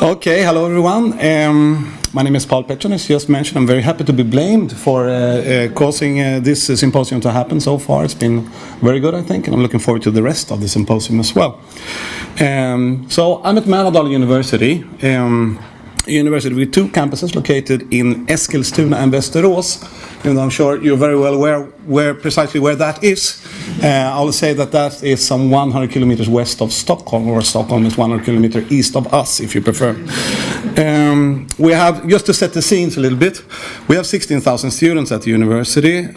Okay, hello everyone. My name is Petterson. As just mentioned, I'm very happy to be blamed for causing this symposium to happen so far. It's been very good, I think, and I'm looking forward to the rest of the symposium as well. So I'm at Mälardalen University, a university with two campuses located in Eskilstuna and Västerås. And I'm sure you're very well aware where that is. I will say that is some 100 kilometers west of Stockholm, or Stockholm is 100 kilometers east of us, if you prefer. We have, just to set the scenes a little bit, we have 16,000 students at the university,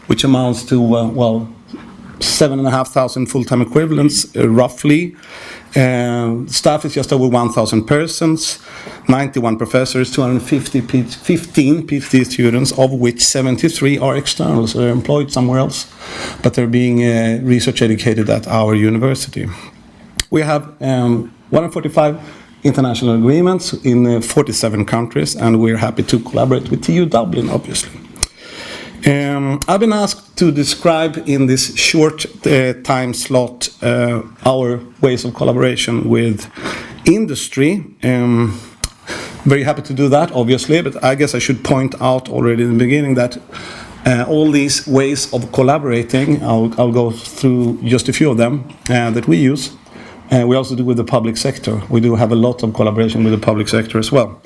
which amounts to, 7,500 full-time equivalents, roughly. Staff is just over 1,000 persons, 91 professors, 15 PhD students, of which 73 are external, so they're employed somewhere else, but they're being research educated at our university. We have 145 international agreements in 47 countries, and we're happy to collaborate with TU Dublin, obviously. I've been asked to describe in this short time slot our ways of collaboration with industry. Very happy to do that, obviously, but I guess I should point out already in the beginning that all these ways of collaborating, I'll go through just a few of them that we use. We also do with the public sector. We do have a lot of collaboration with the public sector as well,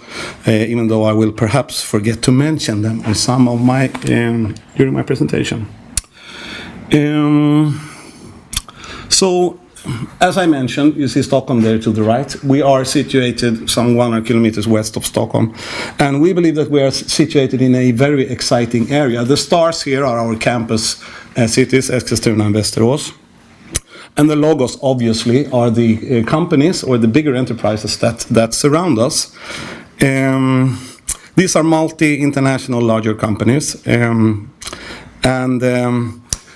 even though I will perhaps forget to mention them on some of my during my presentation. So, as I mentioned, you see Stockholm there to the right. We are situated some 100 kilometers west of Stockholm, and we believe that we are situated in a very exciting area. The stars here are our campus cities, Eskilstuna and Västerås. And the logos, obviously, are the companies or the bigger enterprises that surround us. These are multi-international larger companies, and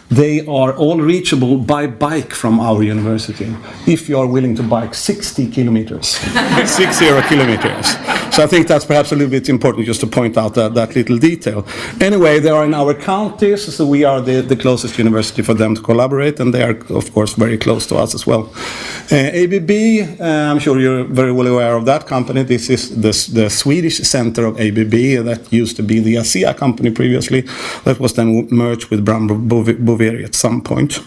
they are all reachable by bike from our university, if you are willing to bike 60 kilometers, 60 kilometers. So I think that's perhaps a little bit important just to point out that little detail. Anyway, they are in our counties, so we are the closest university for them to collaborate, and they are, of course, very close to us as well. ABB, I'm sure you're very well aware of that company. This is the Swedish center of ABB that used to be the ASEA company previously, that was then merged with Brown Boveri at some point.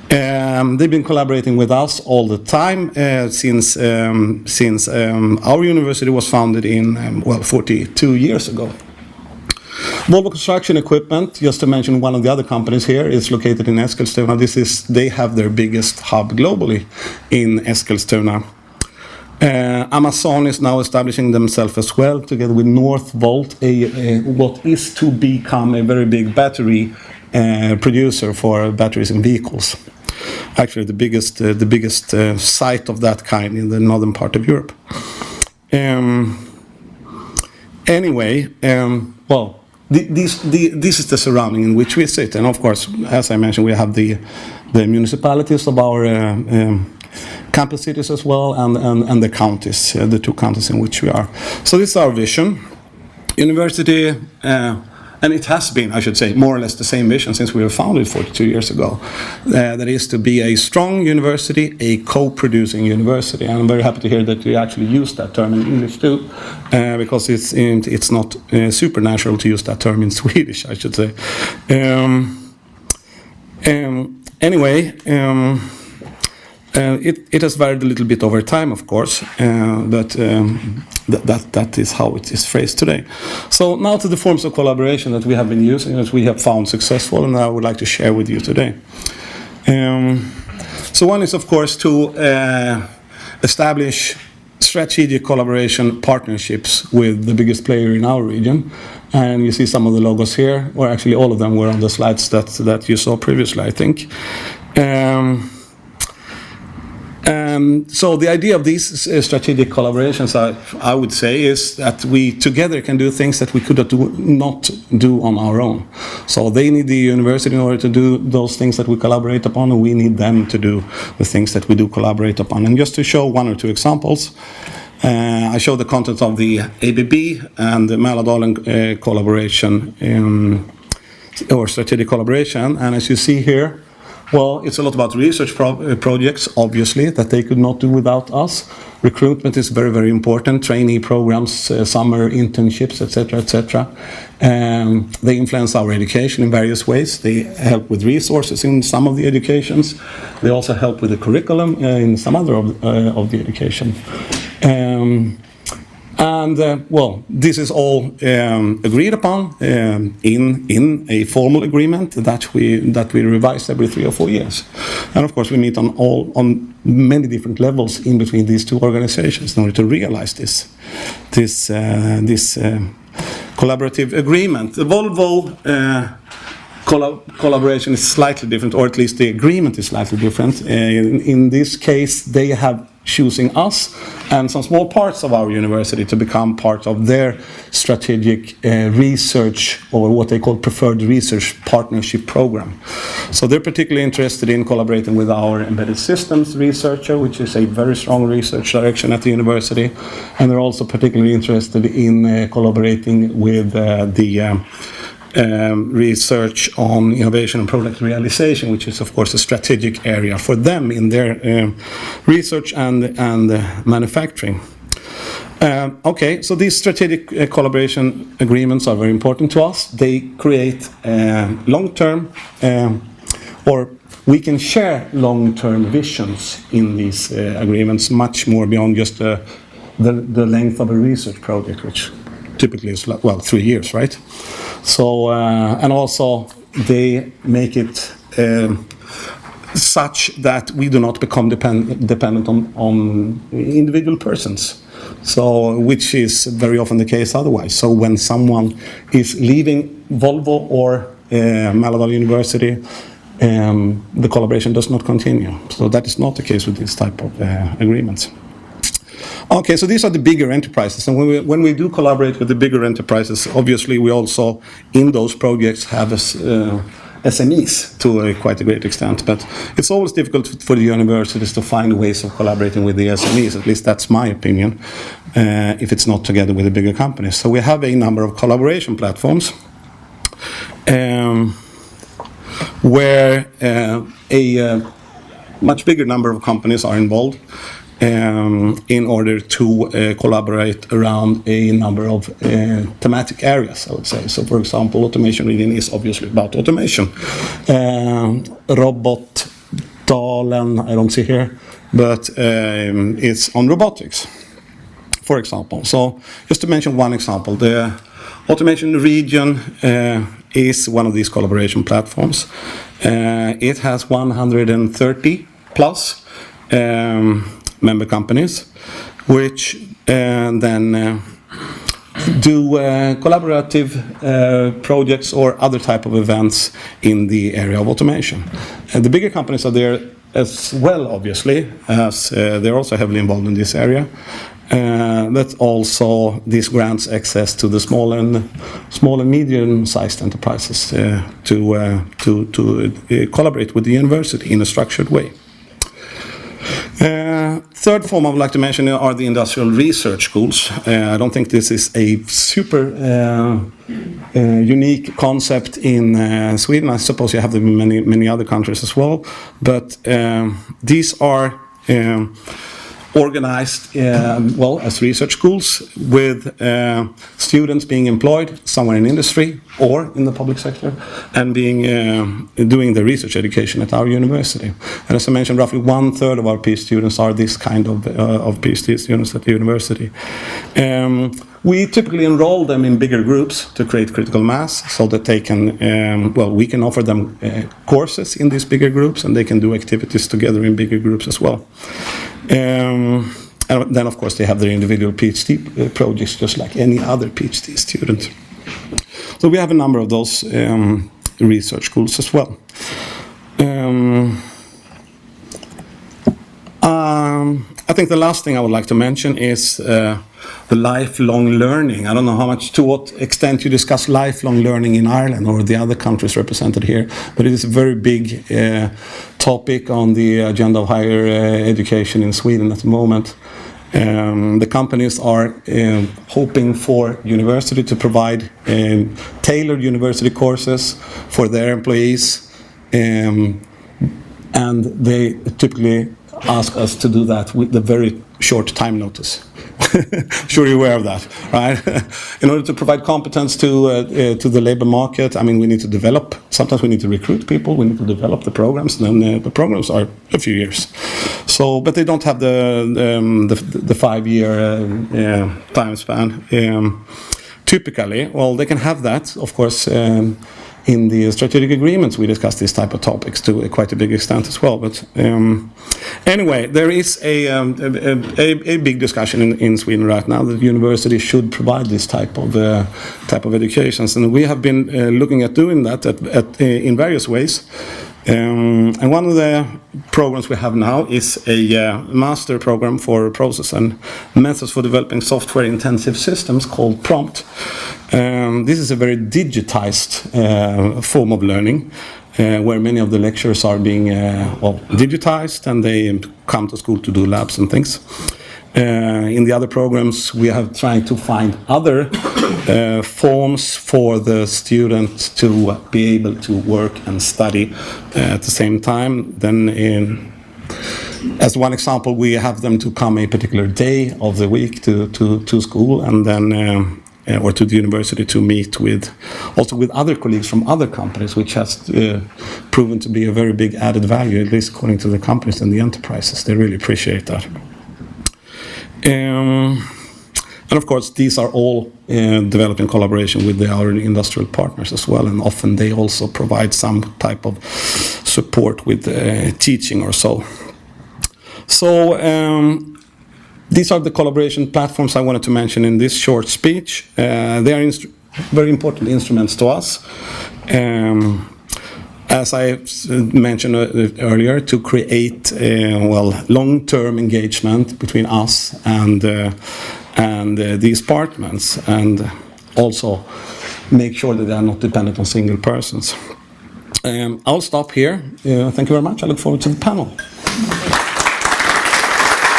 They've been collaborating with us all the time since our university was founded in 42 years ago. Volvo Construction Equipment, just to mention one of the other companies here, is located in Eskilstuna. They have their biggest hub globally in Eskilstuna. Amazon is now establishing themselves as well, together with Northvolt, what is to become a very big battery producer for batteries in vehicles. Actually, the biggest site of that kind in the northern part of Europe. This is the surrounding in which we sit, and of course, as I mentioned, we have the municipalities of our campus cities as well, and the counties, the two counties in which we are. So this is our vision. University. And it has been, I should say, more or less the same vision since we were founded 42 years ago. That is to be a strong university, a co-producing university. And I'm very happy to hear that you actually use that term in English too, because it's not supernatural to use that term in Swedish, I should say. It has varied a little bit over time, of course, but that is how it is phrased today. So now to the forms of collaboration that we have been using, that we have found successful, and I would like to share with you today. So one is, of course, to establish strategic collaboration partnerships with the biggest player in our region. And you see some of the logos here, or actually all of them were on the slides that you saw previously, I think. So the idea of these strategic collaborations, I would say, is that we together can do things that we could not do on our own. So they need the university in order to do those things that we collaborate upon, and we need them to do the things that we do collaborate upon. And just to show one or two examples, I show the content of the ABB and the Mälardalen collaboration, or strategic collaboration. And as you see here, Well, it's a lot about research projects, obviously, that they could not do without us. Recruitment is very, very important. Trainee programs, summer internships, etc., etc. They influence our education in various ways. They help with resources in some of the educations. They also help with the curriculum in some other of the education. Well, this is all agreed upon in a formal agreement that we revise every 3 or 4 years. And of course, we meet on many different levels in between these two organizations in order to realize this collaborative agreement. The Volvo collaboration is slightly different, or at least the agreement is slightly different. In this case, they have choosing us and some small parts of our university to become part of their strategic research, or what they call preferred research partnership program. So they're particularly interested in collaborating with our embedded systems researcher, which is a very strong research direction at the university, and they're also particularly interested in collaborating with the research on innovation and product realization, which is of course a strategic area for them in their research and manufacturing. Okay, so these strategic collaboration agreements are very important to us. They create long-term, or we can share long-term visions in these agreements, much more beyond just the length of a research project, which typically is, well, 3 years, right? So, and also they make it such that we do not become dependent on individual persons. So, which is very often the case otherwise. So when someone is leaving Volvo or Mälardalen University, the collaboration does not continue. So that is not the case with this type of agreements. Okay, so these are the bigger enterprises, and when we do collaborate with the bigger enterprises, obviously we also, in those projects, have SMEs to quite a great extent, but it's always difficult for the universities to find ways of collaborating with the SMEs, at least that's my opinion, if it's not together with the bigger companies. So we have a number of collaboration platforms where a much bigger number of companies are involved in order to collaborate around a number of thematic areas, I would say. So, for example, automation reading is obviously about automation. Mälardalen, I don't see here, but it's on robotics, for example. So, just to mention one example, the automation region is one of these collaboration platforms. It has 130 plus member companies, which then do collaborative projects or other type of events in the area of automation. The bigger companies are there as well, obviously, as they're also heavily involved in this area. But also this grants access to the small and medium-sized enterprises to collaborate with the university in a structured way. Third form I would like to mention are the industrial research schools. I don't think this is a super unique concept in Sweden. I suppose you have them in many other countries as well. But these are organized well as research schools with students being employed somewhere in industry or in the public sector and being doing the research education at our university. And as I mentioned, roughly 1/3 of our PhD students are this kind of PhD students at the university. We typically enroll them in bigger groups to create critical mass so that they can, well, we can offer them courses in these bigger groups, and they can do activities together in bigger groups as well. And then, of course, they have their individual PhD projects just like any other PhD student. So we have a number of those research schools as well. I think the last thing I would like to mention is the lifelong learning. I don't know to what extent you discuss lifelong learning in Ireland or the other countries represented here, but it is a very big topic on the agenda of higher education in Sweden at the moment. The companies are hoping for university to provide tailored university courses for their employees, and they typically ask us to do that with a very short time notice. Sure, you're aware of that, right? In order to provide competence to the labor market, I mean, we need to develop. Sometimes we need to recruit people. We need to develop the programs. And then the programs are a few years. So, but they don't have the 5-year time span. Typically, well, they can have that, of course. In the strategic agreements, we discuss these type of topics to quite a big extent as well. But anyway, there is a big discussion in Sweden right now that universities should provide this type of educations, and we have been looking at doing that in various ways. And one of the programs we have now is a master program for process and methods for developing software-intensive systems called PROMPT. This is a very digitized form of learning, where many of the lectures are being digitized, and they come to school to do labs and things. In the other programs, we have tried to find other forms for the student to be able to work and study at the same time. Then, as one example, we have them to come a particular day of the week to school, and then or to the university to meet with other colleagues from other companies, which has proven to be a very big added value, at least according to the companies and the enterprises. They really appreciate that. And of course, these are all developed in collaboration with our industrial partners as well, and often they also provide some type of support with teaching or so. So these are the collaboration platforms I wanted to mention in this short speech. They are very important instruments to us. As I mentioned earlier, to create long-term engagement between us and these departments, and also make sure that they are not dependent on single persons. I'll stop here. Thank you very much. I look forward to the panel.